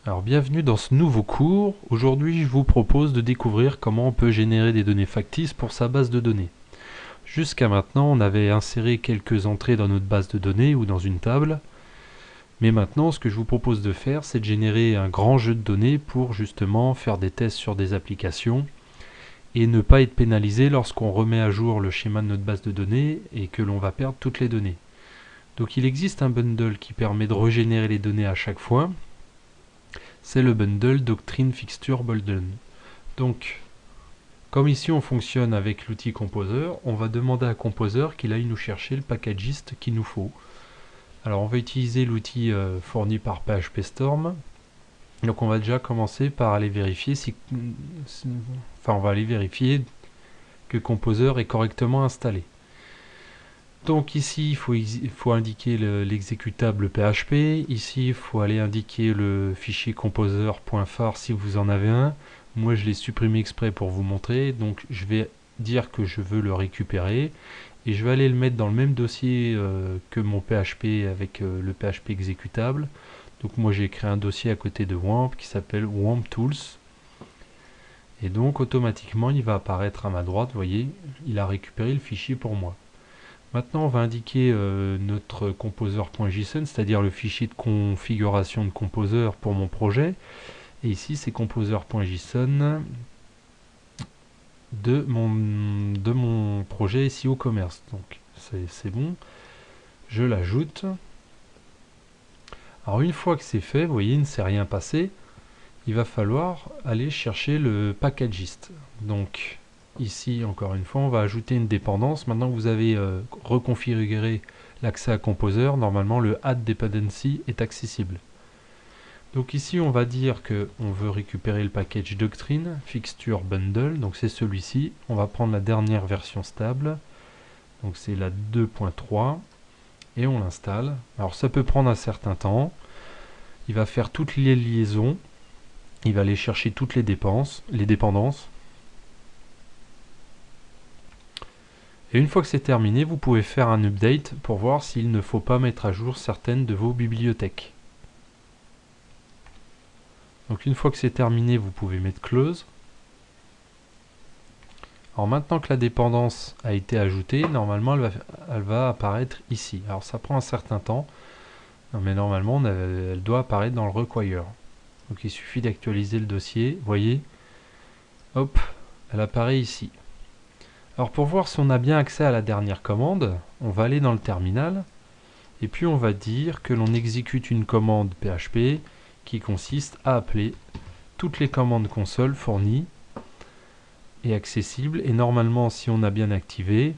Alors bienvenue dans ce nouveau cours. Aujourd'hui je vous propose de découvrir comment on peut générer des données factices pour sa base de données. Jusqu'à maintenant on avait inséré quelques entrées dans notre base de données ou dans une table. Mais maintenant ce que je vous propose de faire c'est de générer un grand jeu de données pour justement faire des tests sur des applications et ne pas être pénalisé lorsqu'on remet à jour le schéma de notre base de données et que l'on va perdre toutes les données. Donc il existe un bundle qui permet de régénérer les données à chaque fois. C'est le bundle Doctrine Fixture Bundle. Donc, comme ici on fonctionne avec l'outil Composer, on va demander à Composer qu'il aille nous chercher le packagiste qu'il nous faut. Alors on va utiliser l'outil fourni par PHP-Storm. Donc on va déjà commencer par aller vérifier on va aller vérifier que Composer est correctement installé. Donc ici il faut indiquer l'exécutable PHP, ici il faut aller indiquer le fichier composer.phar si vous en avez un. Moi je l'ai supprimé exprès pour vous montrer, donc je vais dire que je veux le récupérer et je vais aller le mettre dans le même dossier que mon PHP avec le PHP exécutable. Donc moi j'ai créé un dossier à côté de WAMP qui s'appelle WAMP Tools. Et donc automatiquement il va apparaître à ma droite, vous voyez, il a récupéré le fichier pour moi. Maintenant, on va indiquer notre composer.json, c'est-à-dire le fichier de configuration de composer pour mon projet. Et ici, c'est composer.json de mon projet ici au commerce. Donc, c'est bon. Je l'ajoute. Alors, une fois que c'est fait, vous voyez, il ne s'est rien passé. Il va falloir aller chercher le packagist. Donc, ici, encore une fois, on va ajouter une dépendance. Maintenant que vous avez reconfiguré l'accès à Composer, normalement le add dependency est accessible. Donc ici, on va dire qu'on veut récupérer le package Doctrine Fixture Bundle. Donc c'est celui-ci. On va prendre la dernière version stable. Donc c'est la 2.3 et on l'installe. Alors ça peut prendre un certain temps. Il va faire toutes les liaisons. Il va aller chercher toutes les dépendances. Et une fois que c'est terminé, vous pouvez faire un update pour voir s'il ne faut pas mettre à jour certaines de vos bibliothèques. Donc une fois que c'est terminé, vous pouvez mettre close. Alors maintenant que la dépendance a été ajoutée, normalement elle va apparaître ici. Alors ça prend un certain temps, mais normalement elle doit apparaître dans le require. Donc il suffit d'actualiser le dossier, vous voyez, hop, elle apparaît ici. Alors pour voir si on a bien accès à la dernière commande, on va aller dans le terminal et puis on va dire que l'on exécute une commande PHP qui consiste à appeler toutes les commandes console fournies et accessibles, et normalement si on a bien activé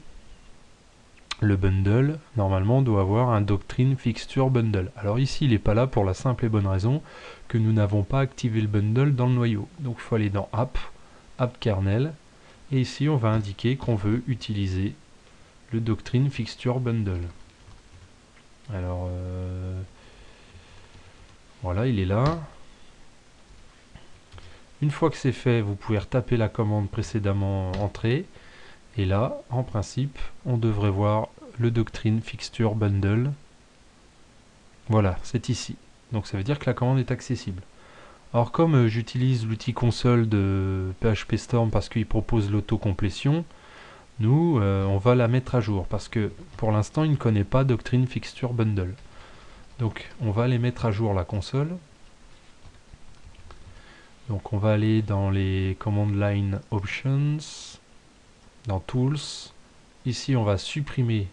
le bundle, normalement on doit avoir un Doctrine Fixture Bundle. Alors ici il n'est pas là pour la simple et bonne raison que nous n'avons pas activé le bundle dans le noyau. Donc il faut aller dans App, App Kernel, et ici on va indiquer qu'on veut utiliser le Doctrine Fixture Bundle. Alors voilà, il est là. Une fois que c'est fait, vous pouvez retaper la commande précédemment entrée. Et là, en principe, on devrait voir le Doctrine Fixture Bundle. Voilà, c'est ici. Donc ça veut dire que la commande est accessible. Alors comme j'utilise l'outil console de PHP Storm parce qu'il propose l'autocomplétion, nous, on va la mettre à jour parce que pour l'instant, il ne connaît pas Doctrine Fixture Bundle. Donc on va aller mettre à jour la console. Donc on va aller dans les Command Line Options, dans Tools. Ici on va supprimer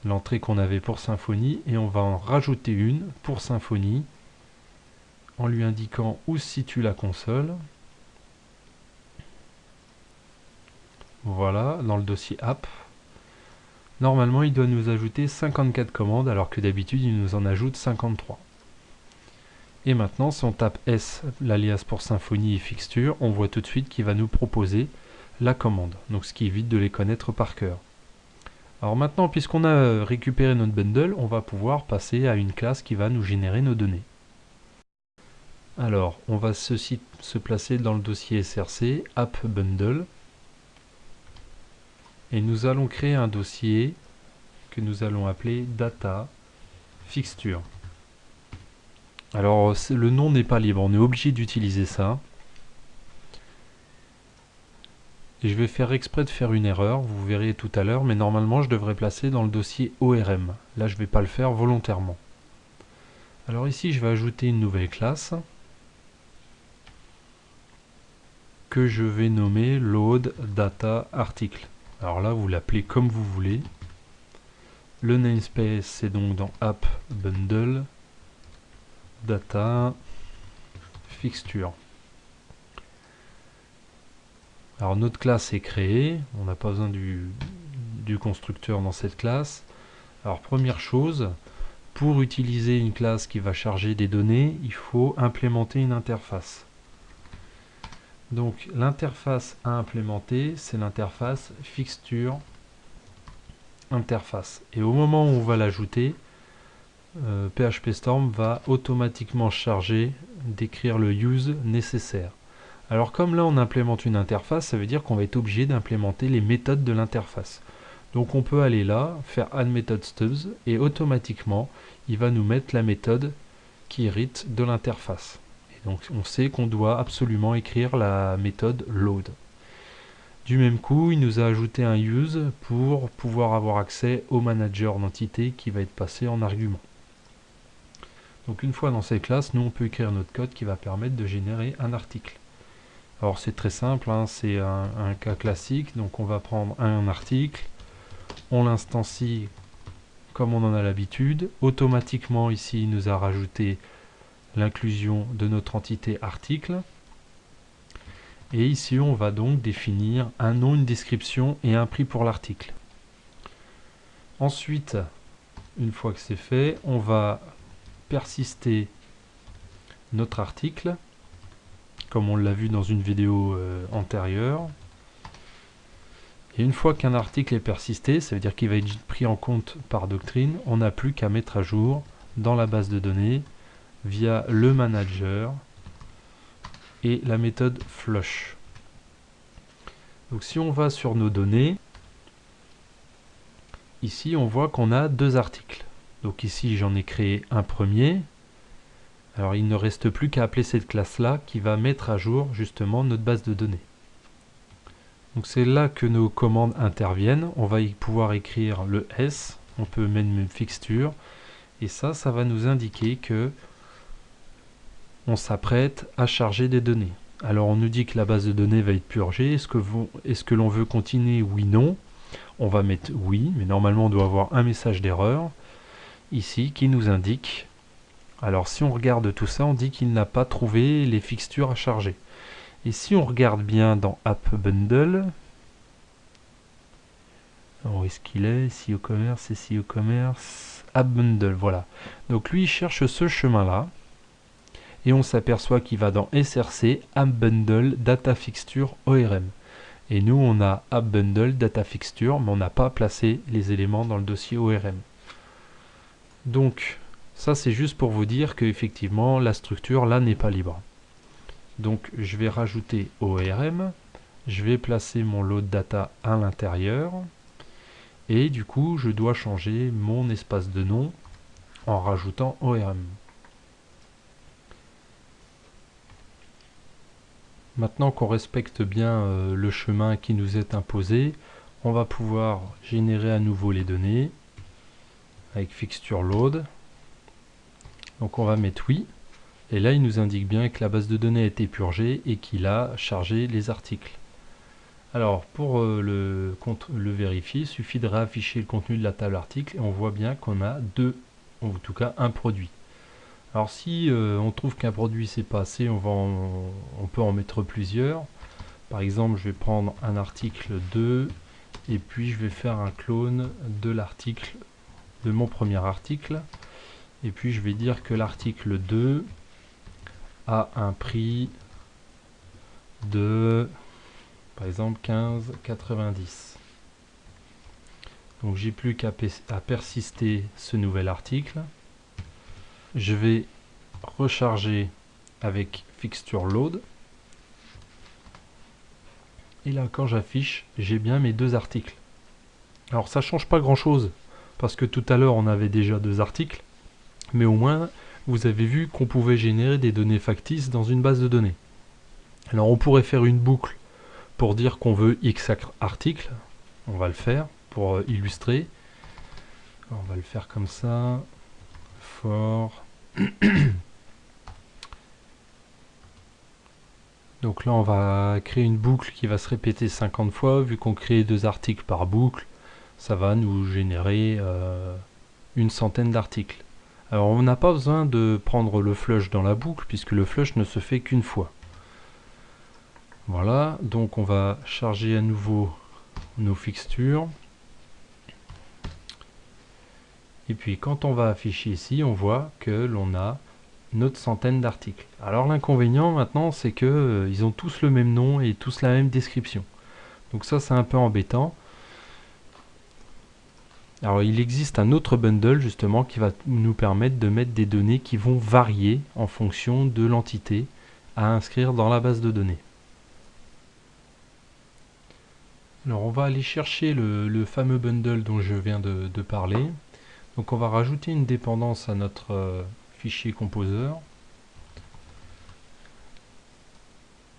l'entrée qu'on avait pour Symfony et on va en rajouter une pour Symfony en lui indiquant où se situe la console. Voilà, dans le dossier app. Normalement il doit nous ajouter 54 commandes alors que d'habitude il nous en ajoute 53. Et maintenant, si on tape S, l'alias pour Symfony et Fixture, on voit tout de suite qu'il va nous proposer la commande. Donc ce qui évite de les connaître par cœur. Alors maintenant, puisqu'on a récupéré notre bundle, on va pouvoir passer à une classe qui va nous générer nos données. Alors, on va se placer dans le dossier src, app bundle. Et nous allons créer un dossier que nous allons appeler data fixture. Alors le nom n'est pas libre, on est obligé d'utiliser ça. Et je vais faire exprès de faire une erreur, vous verrez tout à l'heure, mais normalement je devrais placer dans le dossier ORM. Là je ne vais pas le faire volontairement. Alors ici je vais ajouter une nouvelle classe que je vais nommer load data article. Alors là vous l'appelez comme vous voulez. Le namespace c'est donc dans app bundle data fixture. Alors notre classe est créée, on n'a pas besoin du constructeur dans cette classe. Alors première chose, pour utiliser une classe qui va charger des données, il faut implémenter une interface. Donc l'interface à implémenter, c'est l'interface fixture interface. Et au moment où on va l'ajouter, PHP Storm va automatiquement charger d'écrire le use nécessaire. Alors comme là on implémente une interface, ça veut dire qu'on va être obligé d'implémenter les méthodes de l'interface. Donc on peut aller là, faire add method stubs, et automatiquement il va nous mettre la méthode qui hérite de l'interface. Et donc on sait qu'on doit absolument écrire la méthode load. Du même coup, il nous a ajouté un use pour pouvoir avoir accès au manager d'entité qui va être passé en argument. Donc une fois dans cette classe, nous on peut écrire notre code qui va permettre de générer un article. Alors c'est très simple, hein, c'est un cas classique, donc on va prendre un article, on l'instancie comme on en a l'habitude, automatiquement ici il nous a rajouté l'inclusion de notre entité article, et ici on va donc définir un nom, une description et un prix pour l'article. Ensuite, une fois que c'est fait, on va persister notre article, comme on l'a vu dans une vidéo antérieure. Et une fois qu'un article est persisté, ça veut dire qu'il va être pris en compte par doctrine, on n'a plus qu'à mettre à jour dans la base de données via le manager et la méthode flush. Donc si on va sur nos données, ici on voit qu'on a deux articles. Donc ici j'en ai créé un premier. Alors il ne reste plus qu'à appeler cette classe-là qui va mettre à jour justement notre base de données. Donc c'est là que nos commandes interviennent. On va y pouvoir écrire le S, on peut mettre une fixture, et ça va nous indiquer que on s'apprête à charger des données. Alors on nous dit que la base de données va être purgée. Est-ce que l'on veut continuer? Oui, non. On va mettre oui, mais normalement on doit avoir un message d'erreur ici qui nous indique. Alors si on regarde tout ça, on dit qu'il n'a pas trouvé les fixtures à charger. Et si on regarde bien dans App Bundle, où est-ce qu'il est? SEO Commerce, SEO Commerce, App Bundle, voilà. Donc lui il cherche ce chemin-là, et on s'aperçoit qu'il va dans SRC, App Bundle, Data Fixture, ORM. Et nous on a App Bundle, Data Fixture, mais on n'a pas placé les éléments dans le dossier ORM. Donc ça c'est juste pour vous dire qu'effectivement la structure là n'est pas libre. Donc je vais rajouter ORM, je vais placer mon load data à l'intérieur, et du coup je dois changer mon espace de nom en rajoutant ORM. Maintenant qu'on respecte bien le chemin qui nous est imposé, on va pouvoir générer à nouveau les données avec fixture load. Donc on va mettre oui. Et là, il nous indique bien que la base de données a été purgée et qu'il a chargé les articles. Alors, pour le vérifier, il suffit de réafficher le contenu de la table article et on voit bien qu'on a deux, ou en tout cas un produit. Alors, si on trouve qu'un produit c'est pas assez, on peut en mettre plusieurs. Par exemple, je vais prendre un article 2 et puis je vais faire un clone de l'article, de mon premier article. Et puis, je vais dire que l'article 2 a un prix de, par exemple, 15,90. Donc j'ai plus qu'à persister ce nouvel article. Je vais recharger avec fixture load. Et là quand j'affiche, j'ai bien mes deux articles. Alors ça change pas grand chose, parce que tout à l'heure on avait déjà deux articles, mais au moins vous avez vu qu'on pouvait générer des données factices dans une base de données. Alors on pourrait faire une boucle pour dire qu'on veut X article. On va le faire pour illustrer. Alors, on va le faire comme ça. For. Donc là on va créer une boucle qui va se répéter 50 fois. Vu qu'on crée 2 articles par boucle, ça va nous générer une centaine d'articles. Alors on n'a pas besoin de prendre le flush dans la boucle puisque le flush ne se fait qu'une fois. Voilà, donc on va charger à nouveau nos fixtures. Et puis quand on va afficher ici, on voit que l'on a notre centaine d'articles. Alors l'inconvénient maintenant, c'est que ils ont tous le même nom et tous la même description. Donc ça c'est un peu embêtant. Alors il existe un autre bundle justement qui va nous permettre de mettre des données qui vont varier en fonction de l'entité à inscrire dans la base de données. Alors on va aller chercher le fameux bundle dont je viens de parler. Donc on va rajouter une dépendance à notre fichier composer.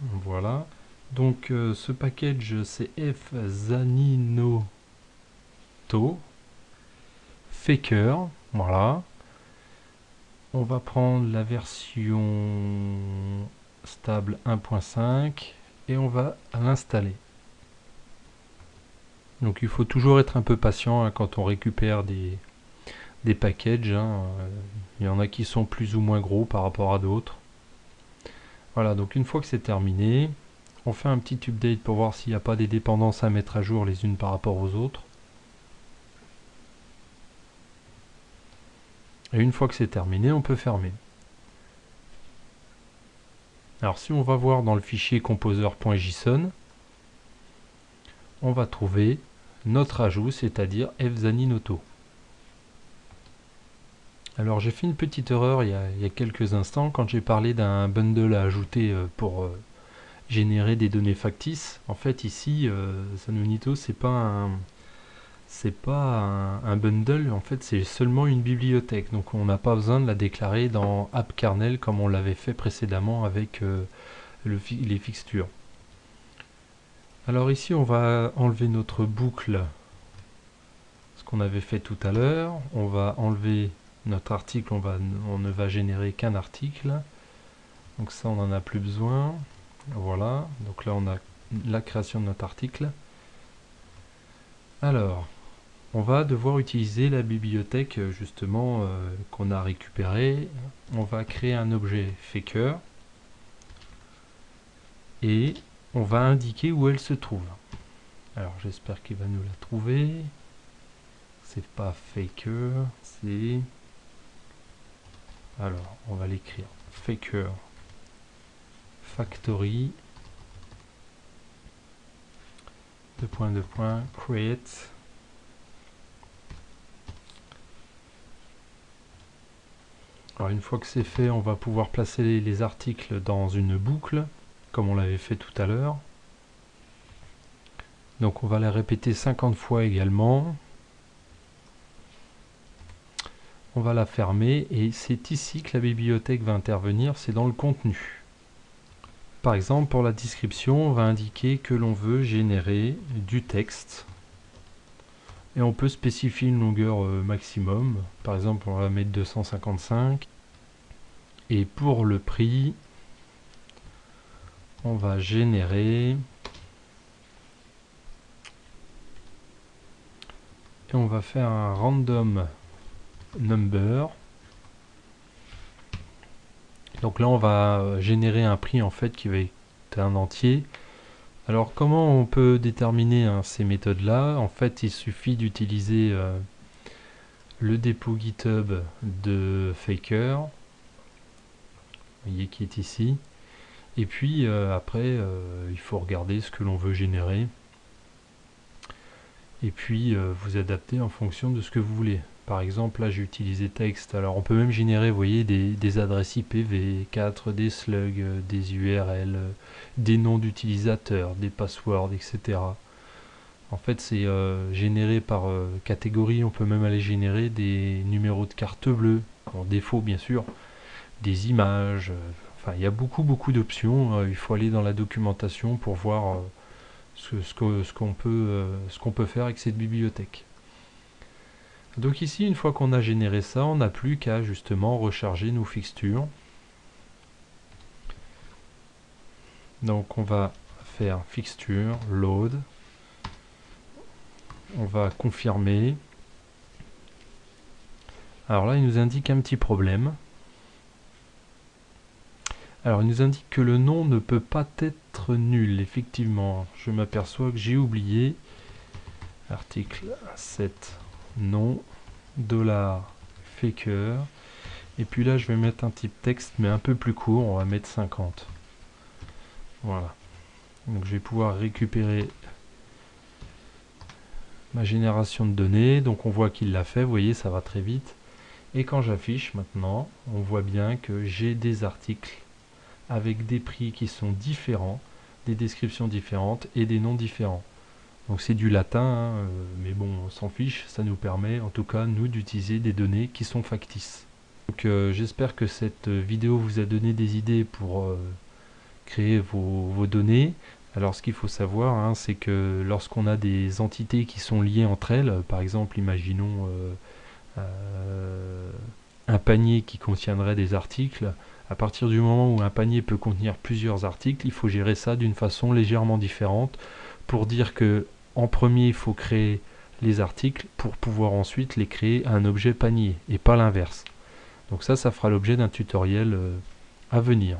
Voilà. Donc ce package c'est fzaninoto faker. Voilà. On va prendre la version stable 1.5 et on va l'installer. Donc il faut toujours être un peu patient quand on récupère des packages. Il y en a qui sont plus ou moins gros par rapport à d'autres. Voilà, donc une fois que c'est terminé, on fait un petit update pour voir s'il n'y a pas des dépendances à mettre à jour les unes par rapport aux autres. Et une fois que c'est terminé, on peut fermer. Alors si on va voir dans le fichier composer.json, on va trouver notre ajout, c'est-à-dire fzaninoto. Alors j'ai fait une petite erreur il y a quelques instants quand j'ai parlé d'un bundle à ajouter pour générer des données factices. En fait ici, Zanonito c'est pas un bundle, en fait c'est seulement une bibliothèque. Donc on n'a pas besoin de la déclarer dans AppKernel comme on l'avait fait précédemment avec les fixtures. Alors ici on va enlever notre boucle, ce qu'on avait fait tout à l'heure. On va enlever notre article, on ne va générer qu'un article. Donc ça on n'en a plus besoin. Voilà, donc là on a la création de notre article. Alors, on va devoir utiliser la bibliothèque justement qu'on a récupérée. On va créer un objet faker et on va indiquer où elle se trouve. Alors j'espère qu'il va nous la trouver. C'est pas faker, c'est... Alors, on va l'écrire. Faker factory create. Alors une fois que c'est fait, on va pouvoir placer les articles dans une boucle, comme on l'avait fait tout à l'heure. Donc on va la répéter 50 fois également. On va la fermer et c'est ici que la bibliothèque va intervenir, c'est dans le contenu. Par exemple, pour la description, on va indiquer que l'on veut générer du texte. Et on peut spécifier une longueur maximum. Par exemple, on va mettre 255. Et pour le prix, on va générer... Et on va faire un random number. Donc là on va générer un prix en fait qui va être un entier. Alors comment on peut déterminer ces méthodes là? En fait il suffit d'utiliser le dépôt GitHub de Faker, vous voyez qui est ici, et puis après il faut regarder ce que l'on veut générer et puis vous adapter en fonction de ce que vous voulez. Par exemple, là j'ai utilisé texte. Alors on peut même générer, vous voyez, des adresses IPv4, des slugs, des URL, des noms d'utilisateurs, des passwords, etc. En fait, c'est généré par catégorie. On peut même aller générer des numéros de carte bleue, en défaut bien sûr. des images. Enfin, il y a beaucoup d'options. Il faut aller dans la documentation pour voir ce qu'on peut faire avec cette bibliothèque. Donc ici, une fois qu'on a généré ça, on n'a plus qu'à justement recharger nos fixtures. Donc on va faire fixture, load. On va confirmer. Alors là, il nous indique un petit problème. Alors il nous indique que le nom ne peut pas être nul. Effectivement, je m'aperçois que j'ai oublié. Article 7, nom, $faker. Et puis là, je vais mettre un type texte, mais un peu plus court. On va mettre 50. Voilà. Donc je vais pouvoir récupérer ma génération de données. Donc on voit qu'il l'a fait. Vous voyez, ça va très vite. Et quand j'affiche maintenant, on voit bien que j'ai des articles avec des prix qui sont différents, des descriptions différentes et des noms différents. Donc c'est du latin, hein, mais bon, on s'en fiche, ça nous permet en tout cas, nous, d'utiliser des données qui sont factices. Donc j'espère que cette vidéo vous a donné des idées pour créer vos données. Alors ce qu'il faut savoir, hein, c'est que lorsqu'on a des entités qui sont liées entre elles, par exemple, imaginons un panier qui contiendrait des articles, à partir du moment où un panier peut contenir plusieurs articles, il faut gérer ça d'une façon légèrement différente pour dire que en premier il faut créer les articles pour pouvoir ensuite les créer à un objet panier et pas l'inverse. Donc ça fera l'objet d'un tutoriel à venir.